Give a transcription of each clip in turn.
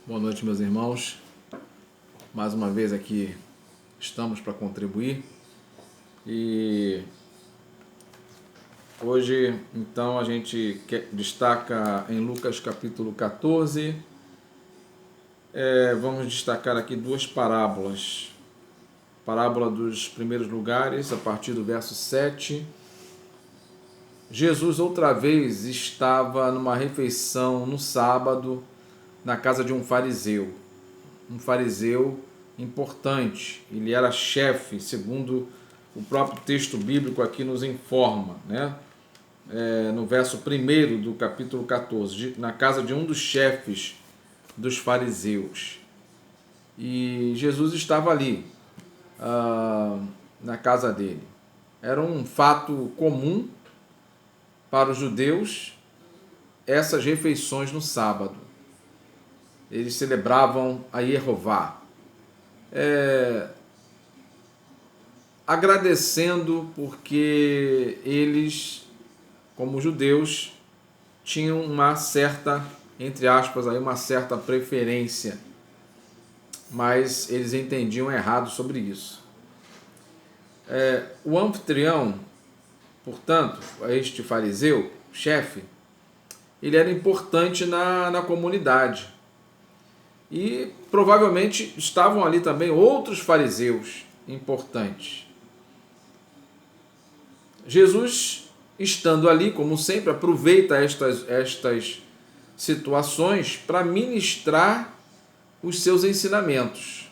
Boa noite, meus irmãos. Mais uma vez aqui estamos para contribuir. E hoje, então, a gente destaca em Lucas capítulo 14. Vamos destacar aqui duas parábolas. Parábola dos primeiros lugares, a partir do verso 7. Jesus outra vez estava numa refeição no sábado na casa de um fariseu importante. Ele era chefe, segundo o próprio texto bíblico aqui nos informa, né? No verso 1 do capítulo 14, na casa de um dos chefes dos fariseus. E Jesus estava ali, na casa dele. Era um fato comum para os judeus essas refeições no sábado. Eles celebravam a Jeová, agradecendo porque eles, como judeus, tinham uma certa, entre aspas, aí, uma certa preferência, mas eles entendiam errado sobre isso. O anfitrião, portanto, este fariseu, chefe, ele era importante na comunidade. E provavelmente estavam ali também outros fariseus importantes. Jesus, estando ali, como sempre, aproveita estas situações para ministrar os seus ensinamentos,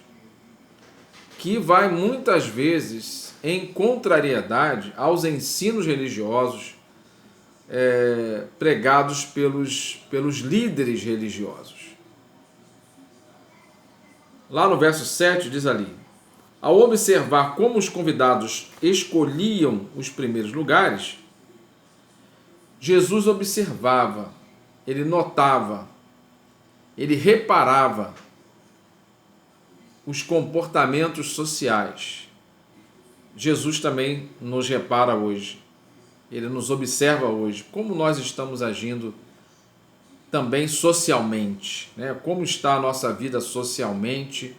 que vai muitas vezes em contrariedade aos ensinos religiosos pregados pelos líderes religiosos. Lá no verso 7 diz ali: ao observar como os convidados escolhiam os primeiros lugares, Jesus observava, ele notava, ele reparava os comportamentos sociais. Jesus também nos repara hoje, ele nos observa hoje, como nós estamos agindo também socialmente, né? Como está a nossa vida socialmente,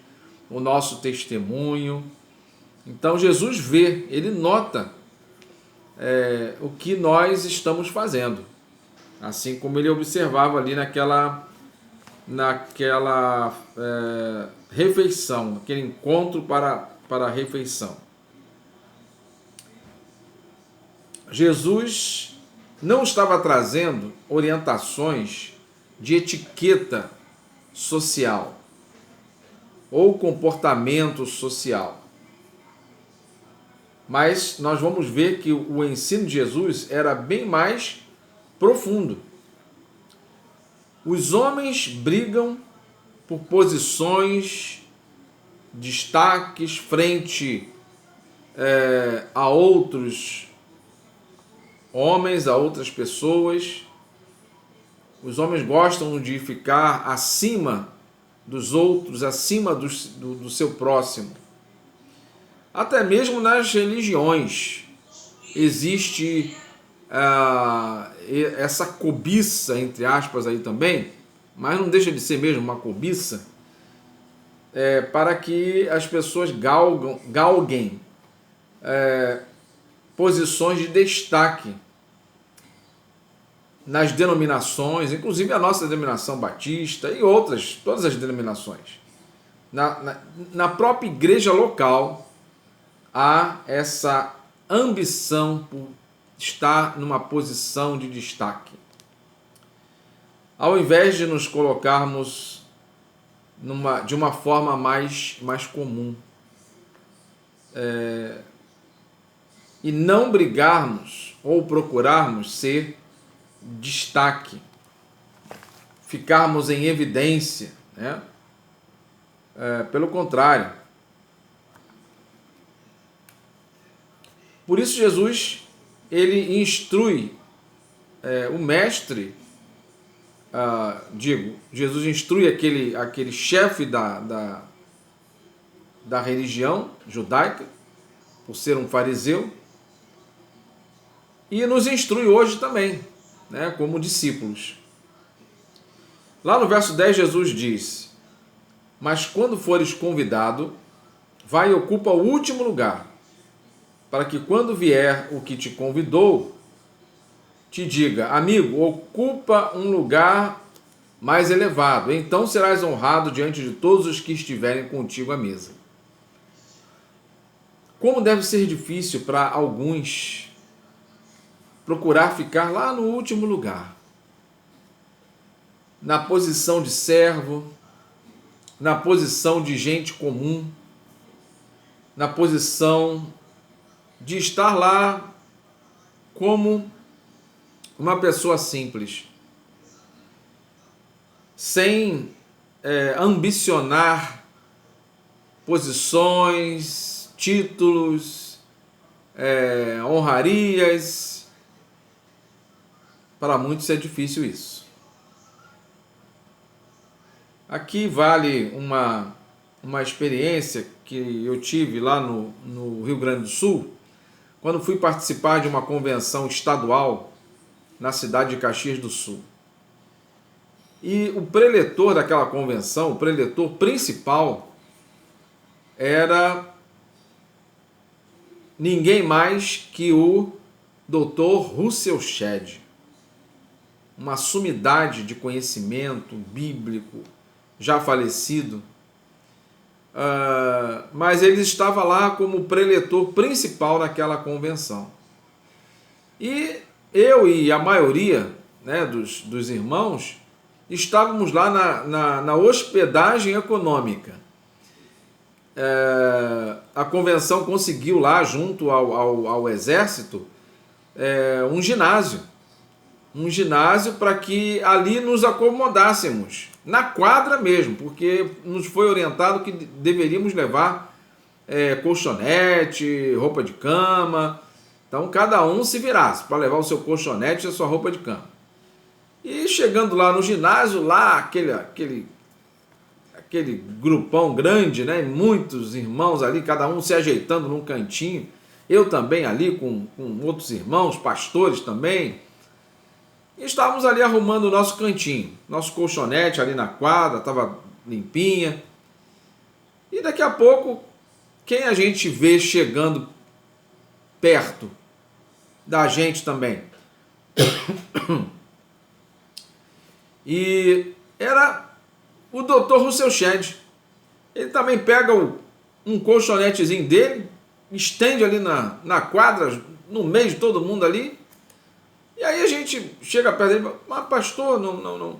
o nosso testemunho. Então Jesus vê, ele nota o que nós estamos fazendo, assim como ele observava ali naquela refeição, aquele encontro para a refeição. Jesus não estava trazendo orientações de etiqueta social ou comportamento social. Mas nós vamos ver que o ensino de Jesus era bem mais profundo. Os homens brigam por posições, destaques frente a outros homens, a outras pessoas. Os homens gostam de ficar acima dos outros, acima do seu próximo. Até mesmo nas religiões existe essa cobiça, entre aspas, aí também, mas não deixa de ser mesmo uma cobiça, para que as pessoas galguem posições de destaque nas denominações, inclusive a nossa denominação batista e outras, todas as denominações. Na própria igreja local há essa ambição por estar numa posição de destaque. Ao invés de nos colocarmos de uma forma mais comum, e não brigarmos ou procurarmos ser destaque, ficarmos em evidência, né? Pelo contrário. Por isso Jesus, ele instrui o mestre, Jesus instrui aquele chefe da religião judaica, por ser um fariseu, e nos instrui hoje também, né, como discípulos. Lá no verso 10, Jesus diz: Mas quando fores convidado, vai e ocupa o último lugar, para que quando vier o que te convidou, te diga: amigo, ocupa um lugar mais elevado, então serás honrado diante de todos os que estiverem contigo à mesa. Como deve ser difícil para alguns procurar ficar lá no último lugar, na posição de servo, na posição de gente comum, na posição de estar lá como uma pessoa simples, sem ambicionar posições, títulos, honrarias. Para muitos é difícil isso. Aqui vale uma experiência que eu tive lá no Rio Grande do Sul, quando fui participar de uma convenção estadual na cidade de Caxias do Sul. E o preletor daquela convenção, o preletor principal, era ninguém mais que o Dr. Russell Shedd, uma sumidade de conhecimento bíblico, já falecido, mas ele estava lá como preletor principal naquela convenção. E eu e a maioria, né, dos irmãos estávamos lá na hospedagem econômica. A convenção conseguiu lá, junto ao exército, um ginásio para que ali nos acomodássemos, na quadra mesmo, porque nos foi orientado que deveríamos levar colchonete, roupa de cama. Então cada um se virasse para levar o seu colchonete e a sua roupa de cama. E chegando lá no ginásio, lá aquele grupão grande, né? Muitos irmãos ali, cada um se ajeitando num cantinho. Eu também ali com outros irmãos, pastores também. E estávamos ali arrumando o nosso cantinho, nosso colchonete ali na quadra, estava limpinha. E daqui a pouco, quem a gente vê chegando perto da gente também? E era o Dr. Russell Shedd. Ele também pega um colchonetezinho dele, estende ali na quadra, no meio de todo mundo ali. E aí a gente chega perto dele e fala: mas pastor, não.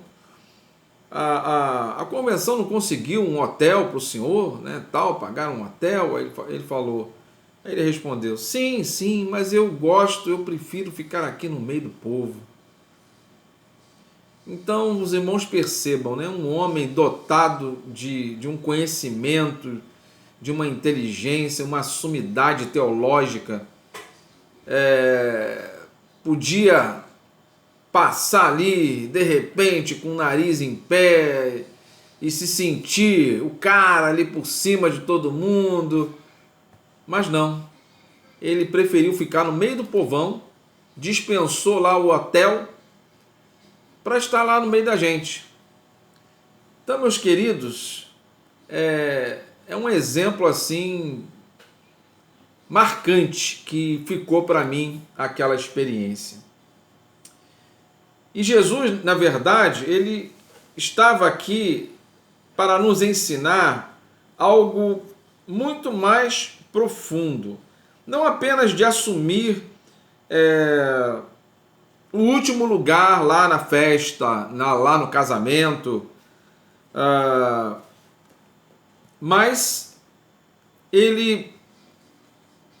A convenção não conseguiu um hotel para o senhor, né, tal, pagaram um hotel. Aí ele falou, aí ele respondeu: sim, mas eu prefiro ficar aqui no meio do povo. Então os irmãos percebam, né, um homem dotado de um conhecimento, de uma inteligência, uma sumidade teológica, podia passar ali, de repente, com o nariz em pé e se sentir o cara ali por cima de todo mundo. Mas não. Ele preferiu ficar no meio do povão, dispensou lá o hotel para estar lá no meio da gente. Então, meus queridos, é um exemplo assim marcante que ficou para mim aquela experiência. E Jesus, na verdade, ele estava aqui para nos ensinar algo muito mais profundo. Não apenas de assumir o último lugar lá na festa, lá no casamento, mas ele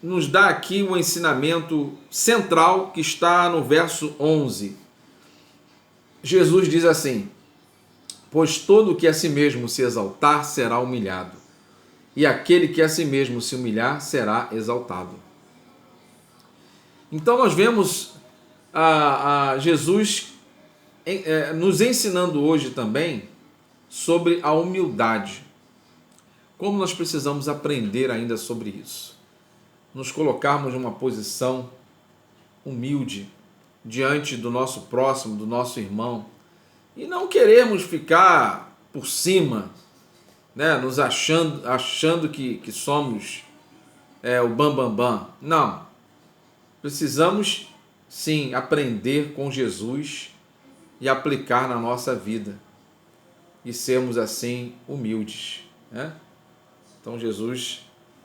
nos dá aqui um ensinamento central que está no verso 11. Jesus diz assim: pois todo que a si mesmo se exaltar será humilhado, e aquele que a si mesmo se humilhar será exaltado. Então nós vemos a Jesus nos ensinando hoje também sobre a humildade. Como nós precisamos aprender ainda sobre isso. Nos colocarmos numa posição humilde diante do nosso próximo, do nosso irmão, e não queremos ficar por cima, né, nos achando que somos o bambambam. Bam, bam. Não. Precisamos, sim, aprender com Jesus e aplicar na nossa vida. E sermos, assim, humildes, né? Então, Jesus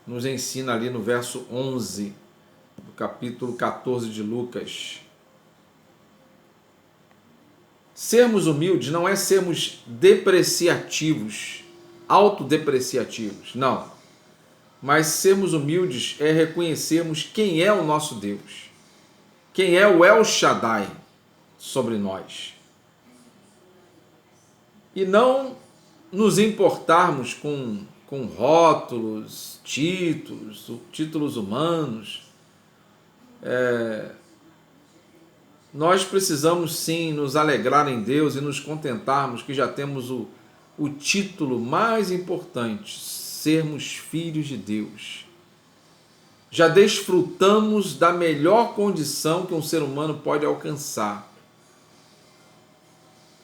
nos ensina ali no verso 11 do capítulo 14 de Lucas. Sermos humildes não é sermos depreciativos, autodepreciativos, não. Mas sermos humildes é reconhecermos quem é o nosso Deus, quem é o El Shaddai sobre nós. E não nos importarmos com rótulos, títulos humanos. Nós precisamos sim nos alegrar em Deus e nos contentarmos que já temos o título mais importante, sermos filhos de Deus. Já desfrutamos da melhor condição que um ser humano pode alcançar,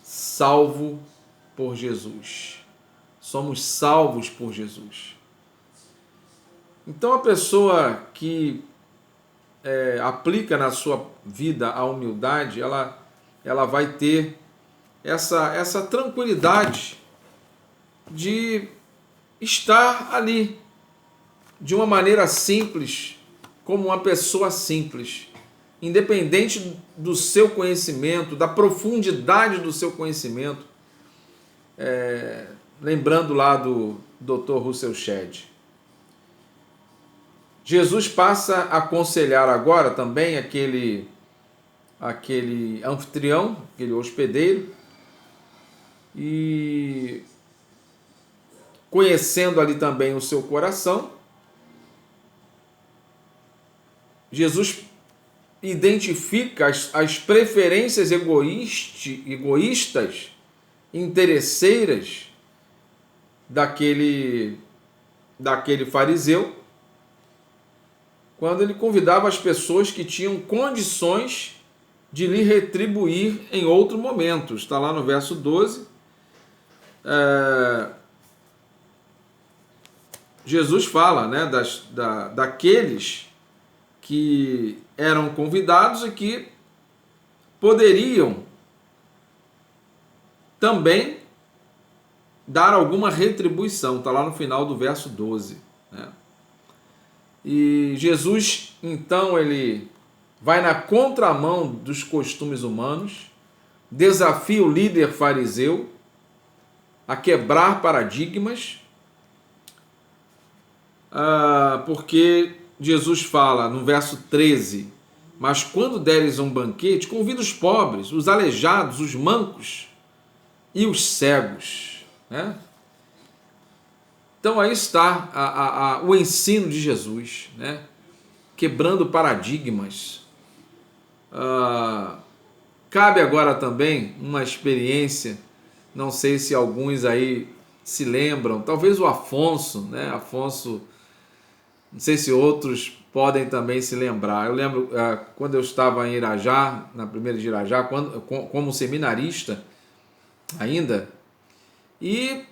salvo por Jesus. Somos salvos por Jesus. Então a pessoa que aplica na sua vida a humildade, ela vai ter essa tranquilidade de estar ali de uma maneira simples, como uma pessoa simples, independente do seu conhecimento, da profundidade do seu conhecimento. Lembrando lá do Dr. Russell Shedd. Jesus passa a aconselhar agora também aquele anfitrião, aquele hospedeiro, e conhecendo ali também o seu coração, Jesus identifica as preferências egoístas, interesseiras daquele fariseu, quando ele convidava as pessoas que tinham condições de lhe retribuir em outro momento. Está lá no verso 12. Jesus fala, né, daqueles que eram convidados e que poderiam também dar alguma retribuição. Está lá no final do verso 12. Né? E Jesus, então, ele vai na contramão dos costumes humanos, desafia o líder fariseu a quebrar paradigmas, porque Jesus fala no verso 13, mas quando deres um banquete, convida os pobres, os aleijados, os mancos e os cegos. Né? Então aí está o ensino de Jesus, né? Quebrando paradigmas. Cabe agora também uma experiência, não sei se alguns aí se lembram, talvez o Afonso, né? Afonso, não sei se outros podem também se lembrar. Eu lembro quando eu estava em Irajá, na primeira de Irajá, como seminarista ainda, e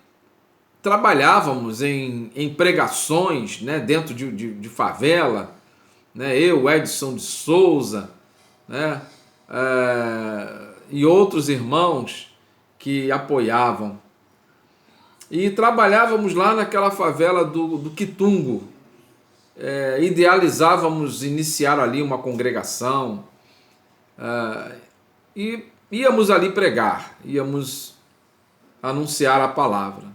trabalhávamos em pregações, né, dentro de favela, né, eu, Edson de Souza, né, e outros irmãos que apoiavam. E trabalhávamos lá naquela favela do Quitungo. Idealizávamos iniciar ali uma congregação, e íamos ali pregar, íamos anunciar a palavra.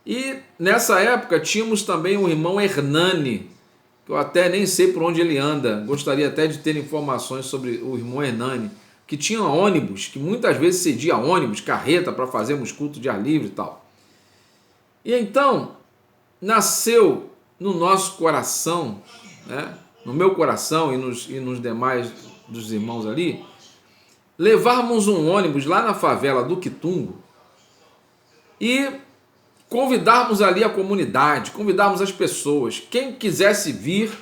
E nessa época tínhamos também o irmão Hernani, que eu até nem sei por onde ele anda, gostaria até de ter informações sobre o irmão Hernani, que tinha ônibus, que muitas vezes cedia ônibus, carreta para fazermos culto de ar livre e tal. E então nasceu no nosso coração, né, no meu coração e nos demais dos irmãos ali, levarmos um ônibus lá na favela do Quitungo e convidarmos ali a comunidade, convidarmos as pessoas, quem quisesse vir,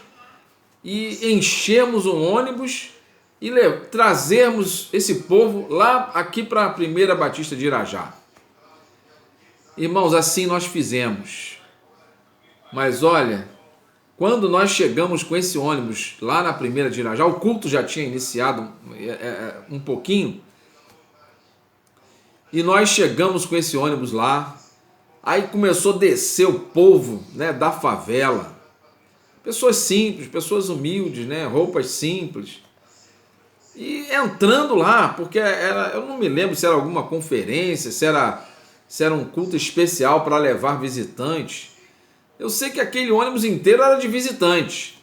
e enchermos um ônibus e trazermos esse povo lá aqui para a Primeira Batista de Irajá. Irmãos, assim nós fizemos. Mas olha, quando nós chegamos com esse ônibus lá na primeira de Irajá, o culto já tinha iniciado um pouquinho, e nós chegamos com esse ônibus lá, aí começou a descer o povo, né, da favela, pessoas simples, pessoas humildes, né, roupas simples, e entrando lá, porque eu não me lembro se era alguma conferência, se era um culto especial para levar visitantes. Eu sei que aquele ônibus inteiro era de visitantes.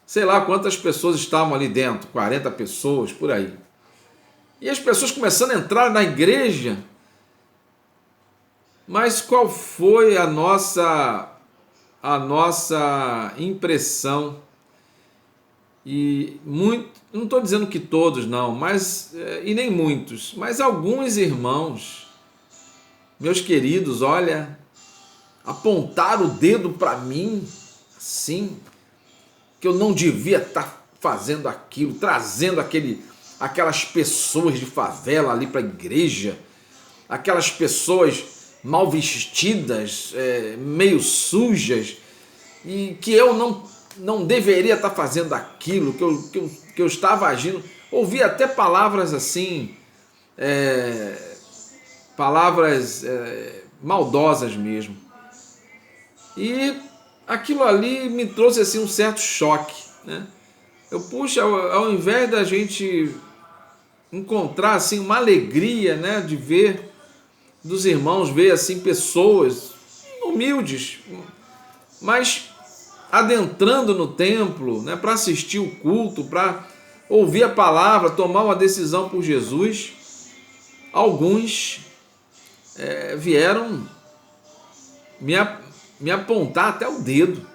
Sei lá quantas pessoas estavam ali dentro, 40 pessoas, por aí. E as pessoas começando a entrar na igreja. Mas qual foi a nossa impressão? E não estou dizendo que todos não, mas e nem muitos, mas alguns irmãos, meus queridos, olha, apontaram o dedo para mim, sim, que eu não devia estar fazendo aquilo, trazendo aquelas pessoas de favela ali para a igreja, aquelas pessoas mal vestidas, meio sujas, e que eu não deveria estar fazendo aquilo, que eu estava agindo. Ouvi até palavras assim, palavras maldosas mesmo. E aquilo ali me trouxe assim um certo choque, né? Puxa, ao invés da gente encontrar assim uma alegria, né, de ver dos irmãos, ver assim pessoas humildes, mas adentrando no templo, né, para assistir o culto, para ouvir a palavra, tomar uma decisão por Jesus, alguns vieram me apontar até o dedo,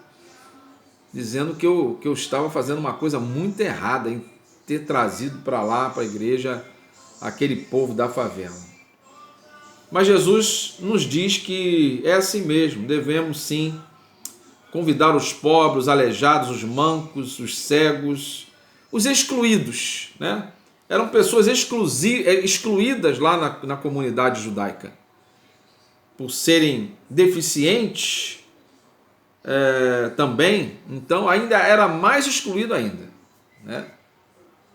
dizendo que eu estava fazendo uma coisa muito errada em ter trazido para lá, para a igreja, aquele povo da favela. Mas Jesus nos diz que é assim mesmo, devemos sim convidar os pobres, os aleijados, os mancos, os cegos, os excluídos, né? Eram pessoas excluídas lá na comunidade judaica, por serem deficientes também, então ainda era mais excluído ainda, né?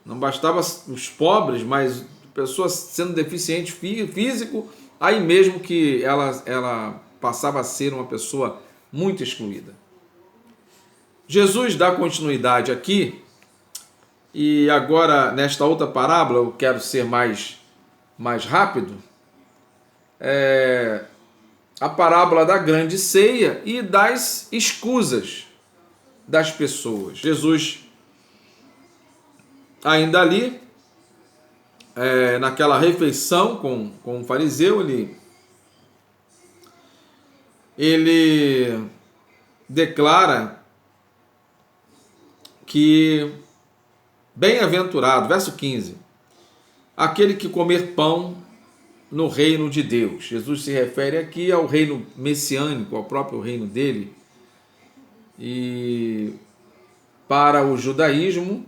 Não bastava os pobres, mas pessoas sendo deficiente físico, aí mesmo que ela passava a ser uma pessoa muito excluída. Jesus dá continuidade aqui, e agora nesta outra parábola, eu quero ser mais rápido, a parábola da grande ceia e das escusas das pessoas. Jesus, ainda ali, naquela refeição com o fariseu, ele declara que bem-aventurado, verso 15, aquele que comer pão no reino de Deus. Jesus se refere aqui ao reino messiânico, ao próprio reino dele. E para o judaísmo,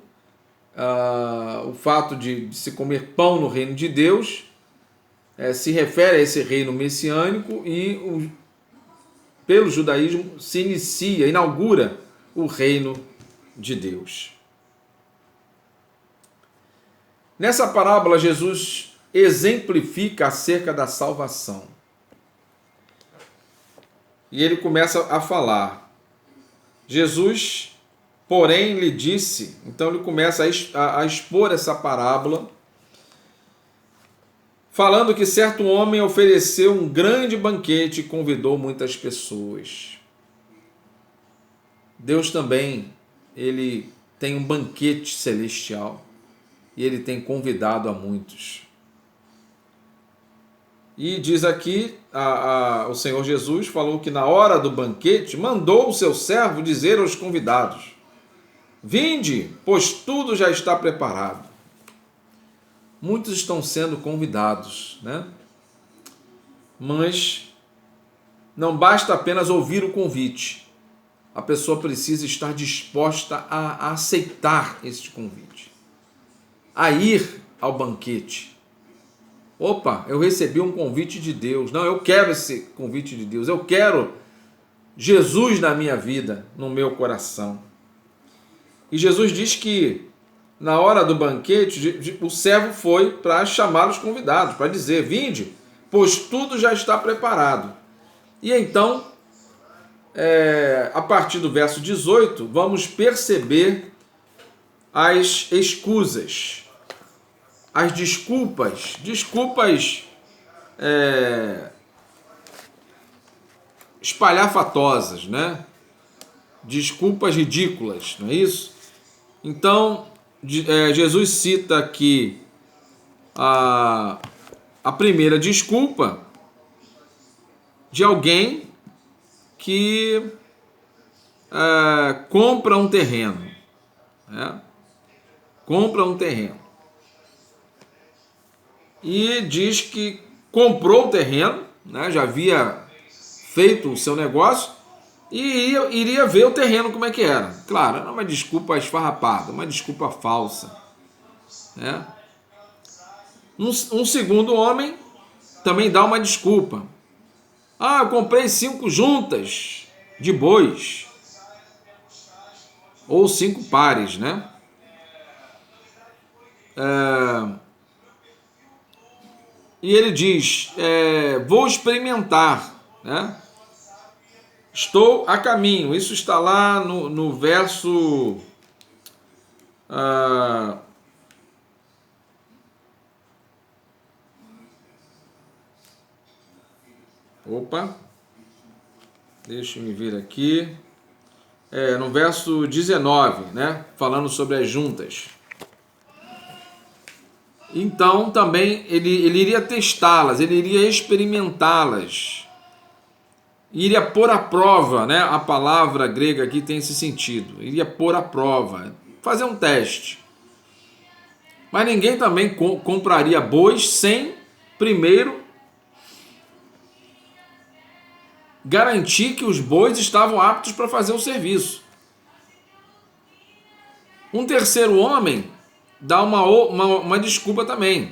o fato de se comer pão no reino de Deus se refere a esse reino messiânico, e pelo judaísmo se inaugura o reino de Deus. Nessa parábola, Jesus exemplifica acerca da salvação. E ele começa a falar. Jesus, porém, lhe disse, então ele começa a expor essa parábola, falando que certo homem ofereceu um grande banquete e convidou muitas pessoas. Deus também, ele tem um banquete celestial e ele tem convidado a muitos. E diz aqui, o Senhor Jesus falou que na hora do banquete mandou o seu servo dizer aos convidados: vinde, pois tudo já está preparado. Muitos estão sendo convidados, né? Mas não basta apenas ouvir o convite. A pessoa precisa estar disposta a aceitar este convite, a ir ao banquete. Opa, eu recebi um convite de Deus. Não, eu quero esse convite de Deus. Eu quero Jesus na minha vida, no meu coração. E Jesus diz que na hora do banquete, o servo foi para chamar os convidados, para dizer: vinde, pois tudo já está preparado. E então, a partir do verso 18, vamos perceber as escusas, as desculpas espalhafatosas, né? Desculpas ridículas, não é isso? Então, Jesus cita aqui a primeira desculpa de alguém que compra um terreno, né? Compra um terreno e diz que comprou o terreno, né? Já havia feito o seu negócio e iria ver o terreno como é que era. Claro, era uma desculpa esfarrapada, uma desculpa falsa, né? Um segundo homem também dá uma desculpa. Eu comprei 5 juntas de bois, ou 5 pares, né? E ele diz: vou experimentar, né? Estou a caminho. Isso está lá no verso deixa-me ver aqui. No verso 19, né? Falando sobre as juntas. Então também ele iria testá-las, ele iria experimentá-las, iria pôr à prova, né? A palavra grega aqui tem esse sentido, iria pôr à prova, fazer um teste. Mas ninguém também compraria bois sem primeiro garantir que os bois estavam aptos para fazer o serviço. Um terceiro homem dá uma desculpa também.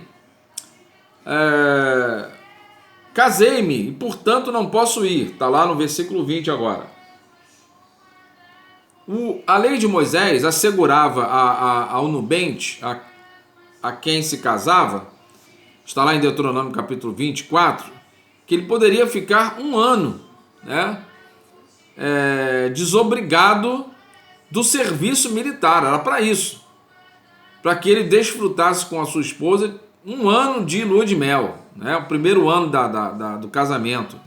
Casei-me e, portanto, não posso ir. Está lá no versículo 20 agora. A lei de Moisés assegurava ao nubente, a quem se casava, está lá em Deuteronômio capítulo 24, que ele poderia ficar 1 ano, né, desobrigado do serviço militar. Era para isso, para que ele desfrutasse com a sua esposa 1 ano de lua de mel, né, o primeiro ano do casamento.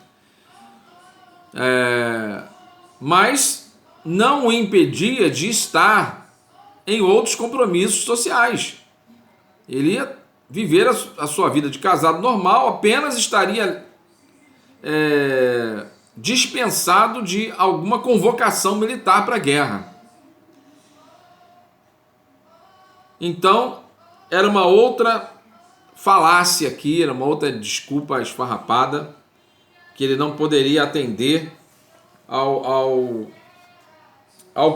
Mas não o impedia de estar em outros compromissos sociais. Ele ia viver a sua vida de casado normal, apenas estaria dispensado de alguma convocação militar para a guerra. Então, era uma outra falácia aqui, era uma outra desculpa esfarrapada, que ele não poderia atender ao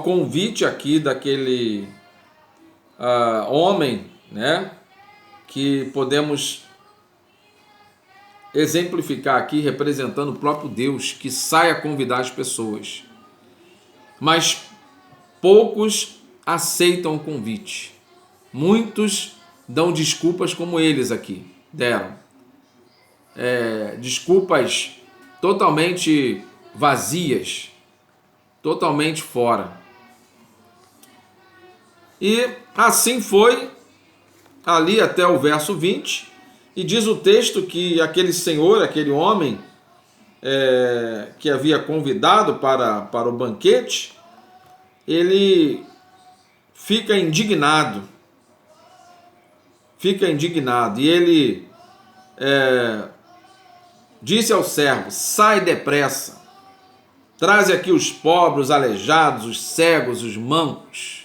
convite aqui daquele homem, né, que podemos exemplificar aqui representando o próprio Deus, que sai a convidar as pessoas. Mas poucos aceitam o convite. Muitos dão desculpas como eles aqui deram. Desculpas totalmente vazias, totalmente fora. E assim foi ali até o verso 20, e diz o texto que aquele senhor, aquele homem que havia convidado para o banquete, ele fica indignado, e ele disse ao servo: sai depressa, traze aqui os pobres, os aleijados, os cegos, os mancos.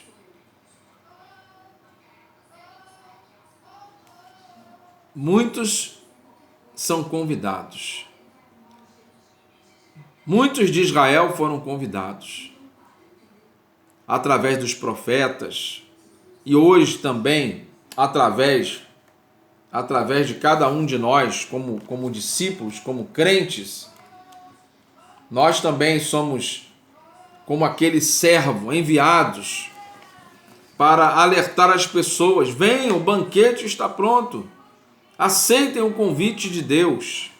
Muitos são convidados. Muitos de Israel foram convidados através dos profetas, e hoje também através através de cada um de nós, como discípulos, como crentes, nós também somos como aquele servo enviados para alertar as pessoas: venham, o banquete está pronto, aceitem o convite de Deus.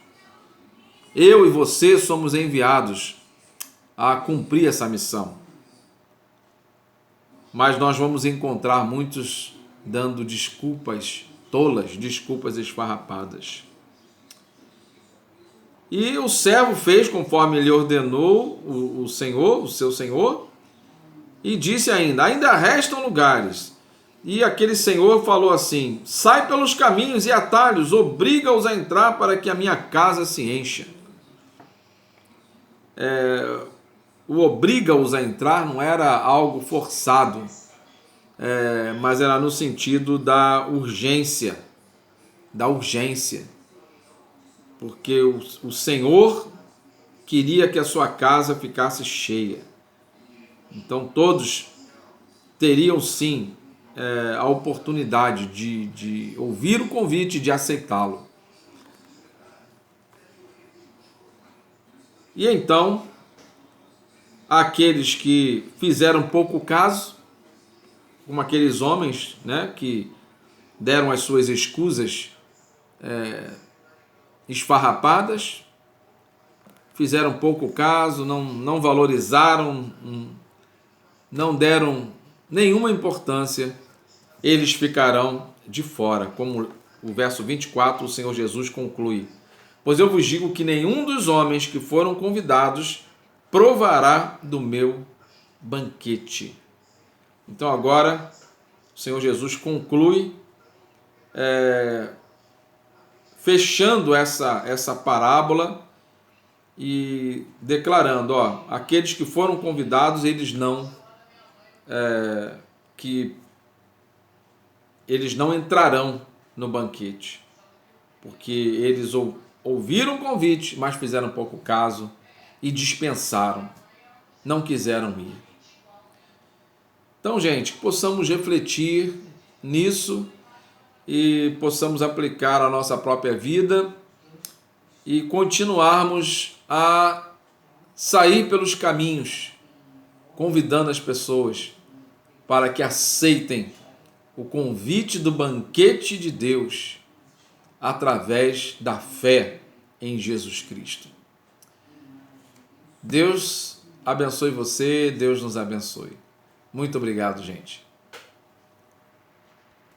Eu e você somos enviados a cumprir essa missão. Mas nós vamos encontrar muitos dando desculpas tolas, desculpas esfarrapadas. E o servo fez conforme lhe ordenou o Senhor, o seu Senhor, e disse ainda restam lugares. E aquele senhor falou assim: sai pelos caminhos e atalhos, obriga-os a entrar para que a minha casa se encha. O obriga-os a entrar não era algo forçado, mas era no sentido da urgência, porque o Senhor queria que a sua casa ficasse cheia. Então todos teriam sim a oportunidade de ouvir o convite, de aceitá-lo. E então, aqueles que fizeram pouco caso, como aqueles homens, né, que deram as suas escusas esfarrapadas, fizeram pouco caso, não valorizaram, não deram nenhuma importância, eles ficarão de fora. Como o verso 24, o Senhor Jesus conclui: pois eu vos digo que nenhum dos homens que foram convidados provará do meu banquete. Então agora o Senhor Jesus conclui, fechando essa parábola e declarando: aqueles que foram convidados, eles não entrarão no banquete, porque eles ouviram o convite, mas fizeram pouco caso e dispensaram, não quiseram ir. Então, gente, que possamos refletir nisso e possamos aplicar a nossa própria vida e continuarmos a sair pelos caminhos, convidando as pessoas para que aceitem o convite do banquete de Deus através da fé em Jesus Cristo. Deus abençoe você, Deus nos abençoe. Muito obrigado, gente.